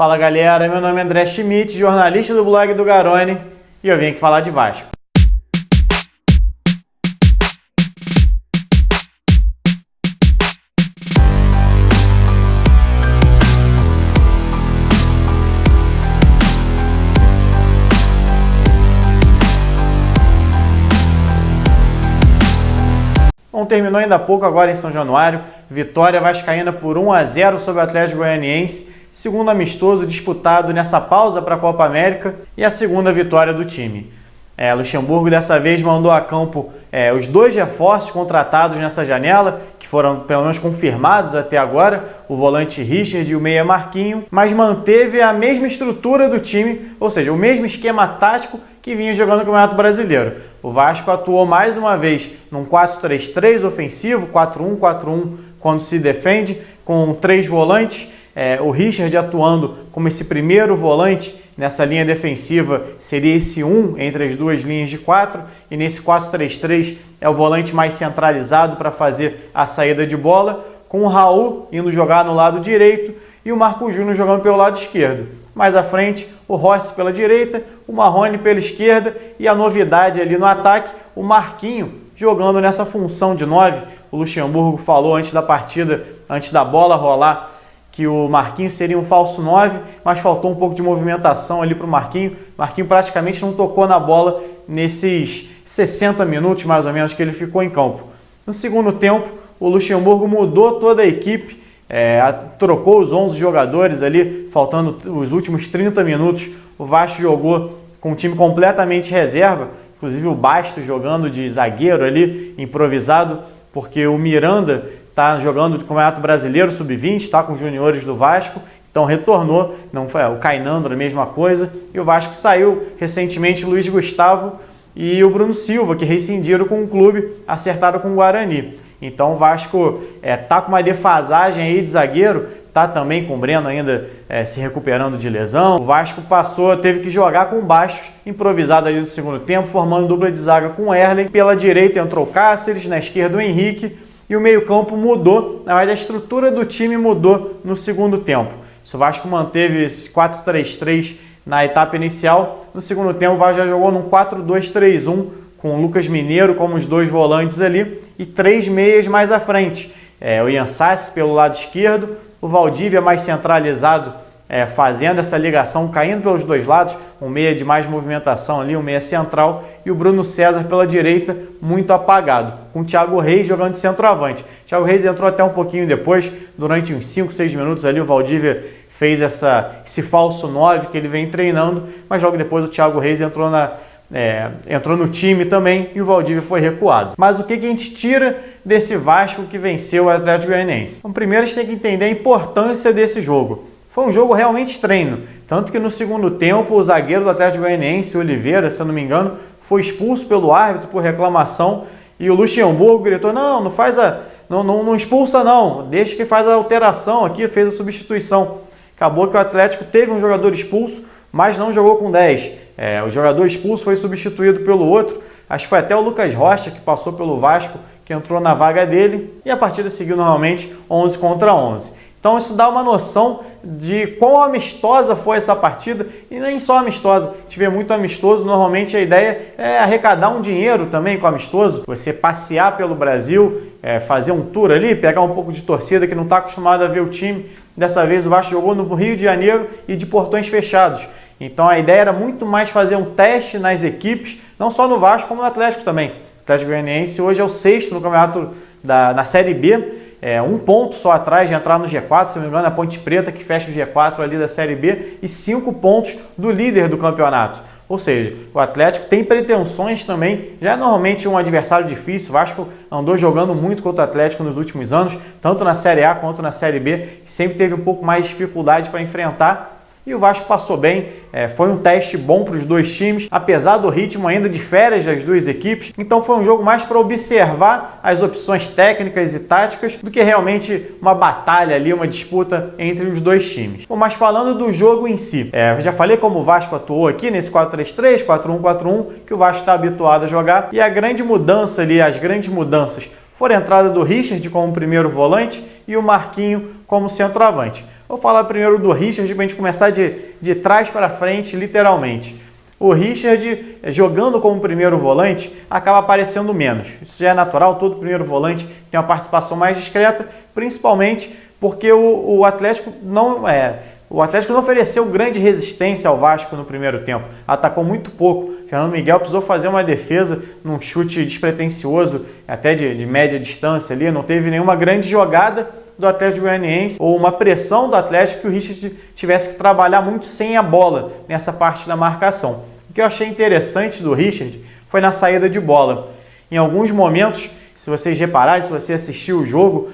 Fala galera, meu nome é André Schmidt, jornalista do blog do Garone, e eu vim aqui falar de Vasco. Bom, terminou ainda há pouco agora em São Januário, vitória vascaína por 1-0 sobre o Atlético Goianiense, segundo amistoso disputado nessa pausa para a Copa América e a segunda vitória do time. Luxemburgo dessa vez mandou a campo os dois reforços contratados nessa janela, que foram pelo menos confirmados até agora, o volante Richard e o meia Marquinho, mas manteve a mesma estrutura do time, ou seja, o mesmo esquema tático que vinha jogando no Campeonato Brasileiro. O Vasco atuou mais uma vez num 4-3-3 ofensivo, 4-1-4-1 quando se defende, com 3 volantes, o Richard atuando como esse primeiro volante nessa linha defensiva, seria esse 1 entre as duas linhas de 4, e nesse 4-3-3 é o volante mais centralizado para fazer a saída de bola, com o Raul indo jogar no lado direito e o Marco Júnior jogando pelo lado esquerdo. Mais à frente, o Rossi pela direita, o Marrone pela esquerda e a novidade ali no ataque, o Marquinho jogando nessa função de 9. O Luxemburgo falou antes da partida, antes da bola rolar, que o Marquinho seria um falso 9, mas faltou um pouco de movimentação ali para o Marquinho. O Marquinho praticamente não tocou na bola nesses 60 minutos mais ou menos que ele ficou em campo. No segundo tempo, o Luxemburgo mudou toda a equipe, trocou os 11 jogadores ali, faltando os últimos 30 minutos. O Vasco jogou com um time completamente reserva, inclusive o Bastos jogando de zagueiro ali, improvisado, porque o Miranda está jogando de Campeonato Brasileiro Sub-20, está com os juniores do Vasco, então retornou, não foi o Cainandro, a mesma coisa, e o Vasco saiu recentemente Luiz Gustavo e o Bruno Silva, que rescindiram com o clube, acertaram com o Guarani. Então o Vasco está com uma defasagem aí de zagueiro, está também com o Breno ainda se recuperando de lesão. O Vasco teve que jogar com o Bastos, improvisado ali no segundo tempo, formando dupla de zaga com o Erlen. Pela direita entrou o Cáceres, na esquerda o Henrique, e o meio-campo mudou, na verdade a estrutura do time mudou no segundo tempo. Se o Vasco manteve esse 4-3-3 na etapa inicial, no segundo tempo o Vasco já jogou num 4-2-3-1, com o Lucas Mineiro como os dois volantes ali e 3 meias mais à frente. O Ian Sassi pelo lado esquerdo, o Valdívia mais centralizado, fazendo essa ligação, caindo pelos dois lados, um meia de mais movimentação ali, um meia central, e o Bruno César pela direita, muito apagado, com o Thiago Reis jogando de centroavante. O Thiago Reis entrou até um pouquinho depois, durante uns 5, 6 minutos ali, o Valdívia fez esse falso 9 que ele vem treinando, mas logo depois o Thiago Reis entrou no time também e o Valdívia foi recuado. Mas o que a gente tira desse Vasco que venceu o Atlético Goianiense? Então, primeiro a gente tem que entender a importância desse jogo. Foi um jogo realmente treino, tanto que no segundo tempo o zagueiro do Atlético Goianiense, Oliveira, se eu não me engano, foi expulso pelo árbitro por reclamação e o Luxemburgo gritou, não expulsa não, deixa que faz a alteração aqui, fez a substituição. Acabou que o Atlético teve um jogador expulso, mas não jogou com 10. O jogador expulso foi substituído pelo outro, acho que foi até o Lucas Rocha que passou pelo Vasco, que entrou na vaga dele, e a partida seguiu normalmente 11 contra 11. Então isso dá uma noção de quão amistosa foi essa partida, e nem só amistosa, a gente vê muito amistoso, normalmente a ideia é arrecadar um dinheiro também com amistoso, você passear pelo Brasil, fazer um tour ali, pegar um pouco de torcida que não está acostumado a ver o time. Dessa vez o Vasco jogou no Rio de Janeiro e de portões fechados. Então a ideia era muito mais fazer um teste nas equipes, não só no Vasco como no Atlético também. O Atlético Goianiense hoje é o 6º no campeonato na Série B, um ponto só atrás de entrar no G4, se não me engano, a Ponte Preta que fecha o G4 ali da Série B, e 5 pontos do líder do campeonato. Ou seja, o Atlético tem pretensões também, já é normalmente um adversário difícil. O Vasco andou jogando muito contra o Atlético nos últimos anos, tanto na Série A quanto na Série B, sempre teve um pouco mais de dificuldade para enfrentar. E o Vasco passou bem, foi um teste bom para os dois times, apesar do ritmo ainda de férias das duas equipes. Então foi um jogo mais para observar as opções técnicas e táticas do que realmente uma batalha ali, uma disputa entre os dois times. Bom, mas falando do jogo em si, eu já falei como o Vasco atuou aqui nesse 4-3-3, 4-1-4-1, que o Vasco está habituado a jogar. E a grande mudança ali, as grandes mudanças, foi a entrada do Richard como primeiro volante e o Marquinho como centroavante. Vou falar primeiro do Richard para a gente começar de trás para frente, literalmente. O Richard, jogando como primeiro volante, acaba aparecendo menos. Isso já é natural, todo primeiro volante tem uma participação mais discreta, principalmente porque o Atlético não ofereceu grande resistência ao Vasco no primeiro tempo. Atacou muito pouco. Fernando Miguel precisou fazer uma defesa num chute despretensioso, até de média distância ali. Não teve nenhuma grande jogada do Atlético Goianiense ou uma pressão do Atlético que o Richard tivesse que trabalhar muito sem a bola nessa parte da marcação. O que eu achei interessante do Richard foi na saída de bola. Em alguns momentos, se vocês repararem, se você assistiu o jogo,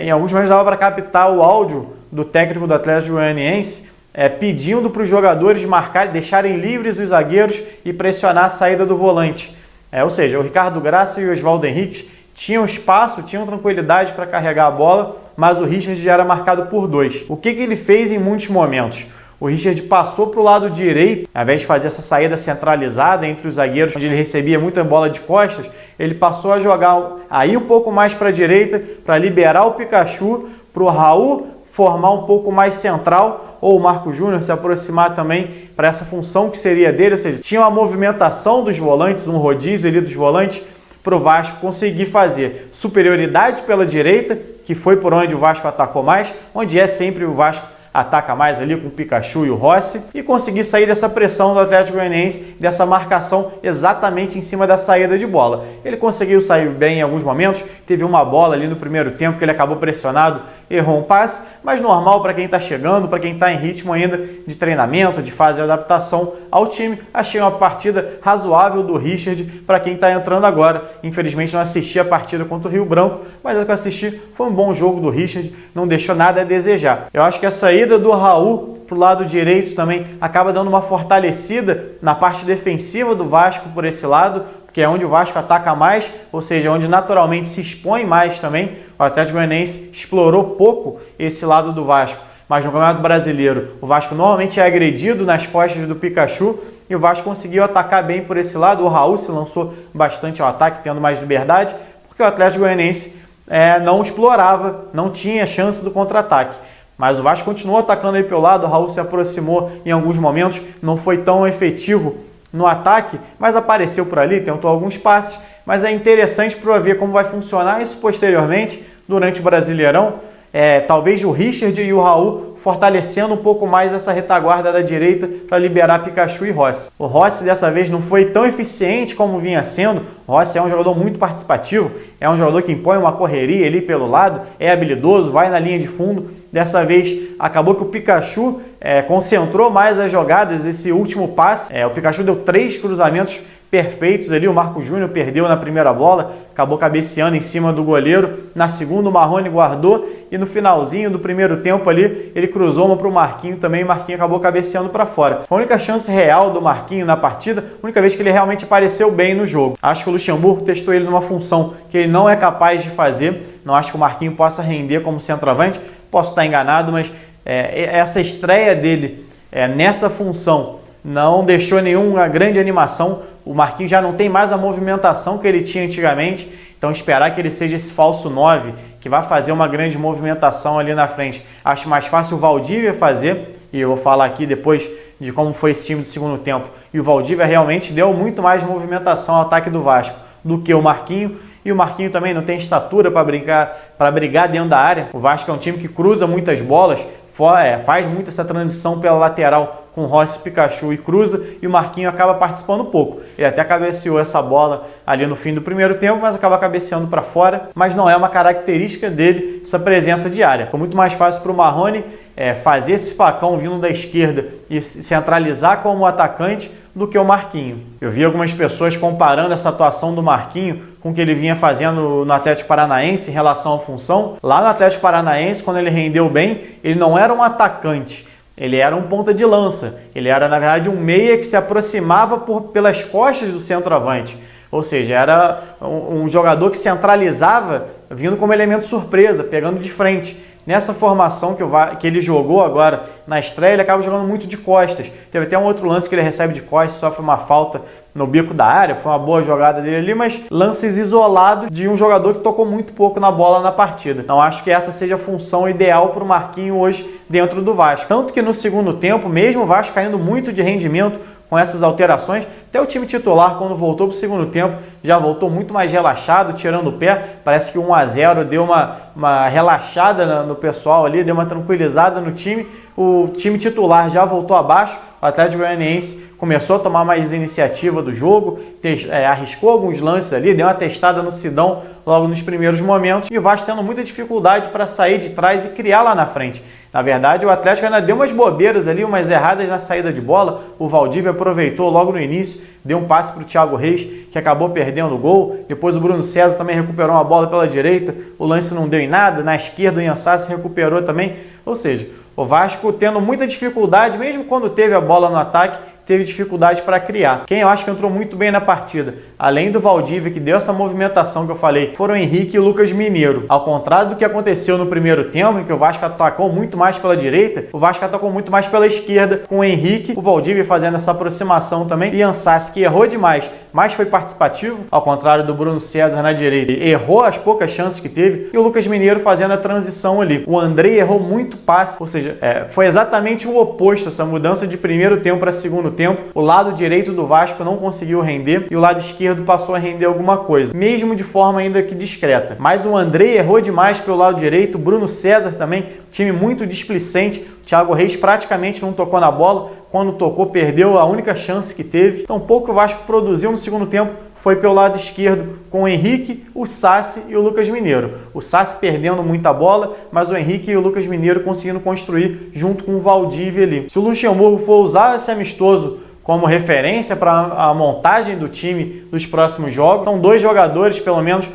em alguns momentos dava para captar o áudio do técnico do Atlético Goianiense pedindo para os jogadores deixarem livres os zagueiros e pressionar a saída do volante. Ou seja, o Ricardo Graça e o Oswaldo Henrique tinham espaço, tinham tranquilidade para carregar a bola, mas o Richard já era marcado por dois. O que ele fez em muitos momentos? O Richard passou para o lado direito, ao invés de fazer essa saída centralizada entre os zagueiros, onde ele recebia muita bola de costas, ele passou a jogar aí um pouco mais para a direita, para liberar o Pikachu, para o Raul formar um pouco mais central, ou o Marco Júnior se aproximar também para essa função que seria dele, ou seja, tinha uma movimentação dos volantes, um rodízio ali dos volantes, para o Vasco conseguir fazer superioridade pela direita, que foi por onde o Vasco atacou mais, onde é sempre o Vasco ataca mais ali com o Pikachu e o Rossi, e conseguir sair dessa pressão do Atlético Goianiense, dessa marcação exatamente em cima da saída de bola. Ele conseguiu sair bem em alguns momentos, teve uma bola ali no primeiro tempo que ele acabou pressionado, errou um passe, mas normal para quem está chegando, para quem está em ritmo ainda de treinamento, de fase de adaptação ao time. Achei uma partida razoável do Richard para quem está entrando agora. Infelizmente não assisti a partida contra o Rio Branco, mas o que eu assisti foi um bom jogo do Richard, não deixou nada a desejar. Eu acho que a saída do Raul para o lado direito também acaba dando uma fortalecida na parte defensiva do Vasco por esse lado, que é onde o Vasco ataca mais, ou seja, onde naturalmente se expõe mais também. O Atlético Goianiense explorou pouco esse lado do Vasco, mas no Campeonato Brasileiro o Vasco normalmente é agredido nas costas do Pikachu e o Vasco conseguiu atacar bem por esse lado. O Raul se lançou bastante ao ataque, tendo mais liberdade, porque o Atlético Goianiense não explorava, não tinha chance do contra-ataque. Mas o Vasco continuou atacando aí pelo lado, o Raul se aproximou em alguns momentos, não foi tão efetivo no ataque, mas apareceu por ali, tentou alguns passes, mas é interessante para ver como vai funcionar isso posteriormente, durante o Brasileirão, talvez o Richard e o Raul fortalecendo um pouco mais essa retaguarda da direita para liberar Pikachu e Rossi. O Rossi dessa vez não foi tão eficiente como vinha sendo. O Rossi é um jogador muito participativo, é um jogador que impõe uma correria ali pelo lado, é habilidoso, vai na linha de fundo. Dessa vez acabou que o Pikachu concentrou mais as jogadas, esse último passe. O Pikachu deu 3 cruzamentos perfeitos ali, o Marco Júnior perdeu na primeira bola, acabou cabeceando em cima do goleiro, na segunda o Marrone guardou e no finalzinho do primeiro tempo ali ele cruzou uma para o Marquinho também, e o Marquinho acabou cabeceando para fora. Foi a única chance real do Marquinho na partida, a única vez que ele realmente apareceu bem no jogo. Acho que o Luxemburgo testou ele numa função que ele não é capaz de fazer, não acho que o Marquinho possa render como centroavante, posso estar enganado, mas essa estreia dele nessa função não deixou nenhuma grande animação. O Marquinhos já não tem mais a movimentação que ele tinha antigamente, então esperar que ele seja esse falso 9, que vai fazer uma grande movimentação ali na frente. Acho mais fácil o Valdívia fazer, e eu vou falar aqui depois de como foi esse time do segundo tempo. E o Valdívia realmente deu muito mais movimentação ao ataque do Vasco do que o Marquinho. E o Marquinho também não tem estatura para brigar dentro da área. O Vasco é um time que cruza muitas bolas, faz muito essa transição pela lateral com Rossi, Pikachu e cruza, e o Marquinho acaba participando pouco. Ele até cabeceou essa bola ali no fim do primeiro tempo, mas acaba cabeceando para fora, mas não é uma característica dele essa presença de área. Foi muito mais fácil para o Marrone fazer esse facão vindo da esquerda e centralizar como atacante do que o Marquinho. Eu vi algumas pessoas comparando essa atuação do Marquinho com o que ele vinha fazendo no Atlético Paranaense em relação à função. Lá no Atlético Paranaense, quando ele rendeu bem, ele não era um atacante, ele era um ponta de lança. Ele era, na verdade, um meia que se aproximava pelas costas do centroavante. Ou seja, era um jogador que centralizava vindo como elemento surpresa, pegando de frente. Nessa formação que ele jogou agora na estreia, ele acaba jogando muito de costas. Teve até um outro lance que ele recebe de costas, sofre uma falta no bico da área, foi uma boa jogada dele ali, mas lances isolados de um jogador que tocou muito pouco na bola na partida. Então acho que essa seja a função ideal para o Marquinhos hoje dentro do Vasco. Tanto que no segundo tempo, mesmo o Vasco caindo muito de rendimento com essas alterações, até o time titular, quando voltou para o segundo tempo, já voltou muito mais relaxado, tirando o pé. Parece que o 1-0 deu uma relaxada no pessoal ali, deu uma tranquilizada no time. O time titular já voltou abaixo, o Atlético Goianiense começou a tomar mais iniciativa do jogo, arriscou alguns lances ali, deu uma testada no Sidão logo nos primeiros momentos, e o Vasco tendo muita dificuldade para sair de trás e criar lá na frente. Na verdade, o Atlético ainda deu umas bobeiras ali, umas erradas na saída de bola. O Valdívia aproveitou logo no início, deu um passe para o Thiago Reis, que acabou perdendo o gol. Depois o Bruno César também recuperou uma bola pela direita, o lance não deu em nada. Na esquerda o Iansassi recuperou também. Ou seja, o Vasco tendo muita dificuldade, mesmo quando teve a bola no ataque, teve dificuldade para criar. Quem eu acho que entrou muito bem na partida, além do Valdívia, que deu essa movimentação que eu falei, foram o Henrique e o Lucas Mineiro. Ao contrário do que aconteceu no primeiro tempo, em que o Vasco atacou muito mais pela direita, o Vasco atacou muito mais pela esquerda, com o Henrique, o Valdívia fazendo essa aproximação também, e Iansassi, que errou demais, mas foi participativo, ao contrário do Bruno César na direita. Ele errou as poucas chances que teve, e o Lucas Mineiro fazendo a transição ali. O Andrei errou muito passe, ou seja, foi exatamente o oposto, essa mudança de primeiro tempo para segundo tempo. O lado direito do Vasco não conseguiu render e o lado esquerdo passou a render alguma coisa, mesmo de forma ainda que discreta. Mas o Andrei errou demais pelo lado direito, o Bruno César também, time muito displicente. O Thiago Reis praticamente não tocou na bola, quando tocou perdeu a única chance que teve. Então pouco o Vasco produziu no segundo tempo foi pelo lado esquerdo, com o Henrique, o Sassi e o Lucas Mineiro. O Sassi perdendo muita bola, mas o Henrique e o Lucas Mineiro conseguindo construir junto com o Valdívia ali. Se o Luxemburgo for usar esse amistoso como referência para a montagem do time dos próximos jogos, são dois jogadores, pelo menos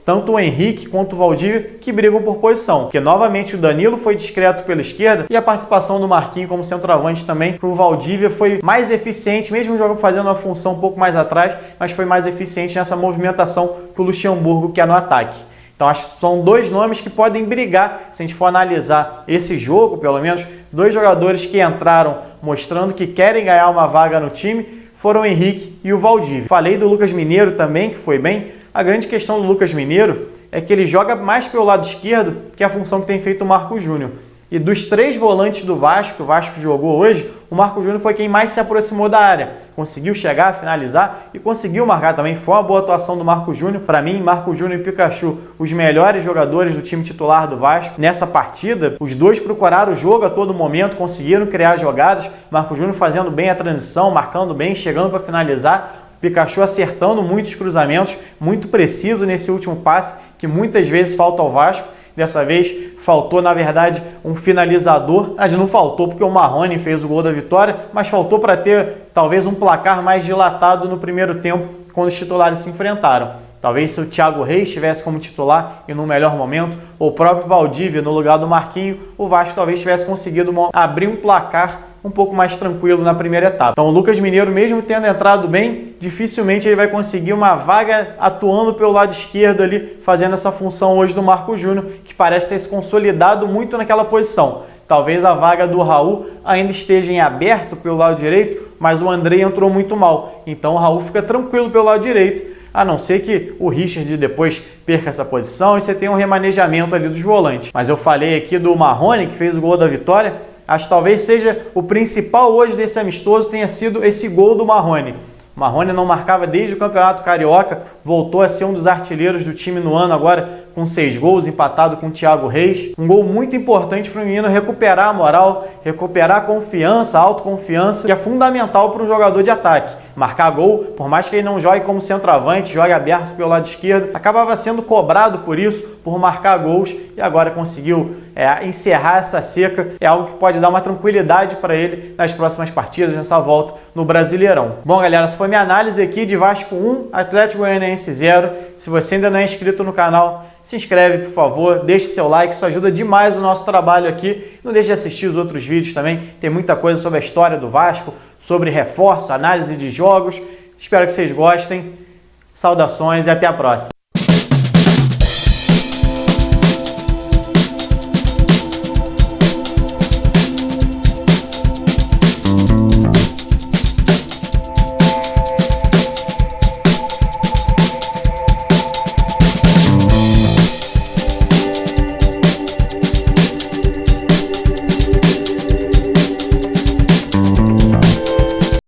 tanto o Henrique quanto o Valdívia, que brigam por posição. Porque novamente o Danilo foi discreto pela esquerda e a participação do Marquinhos como centroavante também para o Valdívia foi mais eficiente, mesmo o jogo fazendo uma função um pouco mais atrás, mas foi mais eficiente nessa movimentação que o Luxemburgo quer no ataque. Então acho que são dois nomes que podem brigar, se a gente for analisar esse jogo, pelo menos, dois jogadores que entraram mostrando que querem ganhar uma vaga no time, foram o Henrique e o Valdívia. Falei do Lucas Mineiro também, que foi bem. A grande questão do Lucas Mineiro é que ele joga mais pelo lado esquerdo, que é a função que tem feito o Marco Júnior. E dos três volantes do Vasco, que o Vasco jogou hoje, o Marco Júnior foi quem mais se aproximou da área. Conseguiu chegar, finalizar e conseguiu marcar também. Foi uma boa atuação do Marco Júnior. Para mim, Marco Júnior e Pikachu, os melhores jogadores do time titular do Vasco. Nessa partida, os dois procuraram o jogo a todo momento, conseguiram criar jogadas. Marco Júnior fazendo bem a transição, marcando bem, chegando para finalizar. Pikachu acertando muitos cruzamentos, muito preciso nesse último passe, que muitas vezes falta ao Vasco. Dessa vez faltou, na verdade, um finalizador. Mas não faltou porque o Marrone fez o gol da vitória, mas faltou para ter talvez um placar mais dilatado no primeiro tempo, quando os titulares se enfrentaram. Talvez se o Thiago Reis estivesse como titular e no melhor momento, ou o próprio Valdívia no lugar do Marquinhos, o Vasco talvez tivesse conseguido abrir um placar um pouco mais tranquilo na primeira etapa. Então o Lucas Mineiro, mesmo tendo entrado bem, dificilmente ele vai conseguir uma vaga atuando pelo lado esquerdo ali, fazendo essa função hoje do Marco Júnior, que parece ter se consolidado muito naquela posição. Talvez a vaga do Raul ainda esteja em aberto pelo lado direito, mas o Andrei entrou muito mal. Então o Raul fica tranquilo pelo lado direito, a não ser que o Richard depois perca essa posição e você tem um remanejamento ali dos volantes. Mas eu falei aqui do Marrone, que fez o gol da vitória. Acho que talvez seja o principal hoje desse amistoso tenha sido esse gol do Marrone. O Marrone não marcava desde o Campeonato Carioca, voltou a ser um dos artilheiros do time no ano agora, com 6 gols, empatado com o Thiago Reis. Um gol muito importante para o menino recuperar a moral, recuperar a confiança, a autoconfiança, que é fundamental para um jogador de ataque. Marcar gol, por mais que ele não jogue como centroavante, jogue aberto pelo lado esquerdo, acabava sendo cobrado por isso, por marcar gols, e agora conseguiu encerrar essa seca. É algo que pode dar uma tranquilidade para ele nas próximas partidas, nessa volta no Brasileirão. Bom, galera, essa foi minha análise aqui de Vasco 1, Atlético Goianiense 0. Se você ainda não é inscrito no canal, se inscreve, por favor, deixe seu like, isso ajuda demais o nosso trabalho aqui. Não deixe de assistir os outros vídeos também, tem muita coisa sobre a história do Vasco, sobre reforço, análise de jogos. Espero que vocês gostem. Saudações e até a próxima.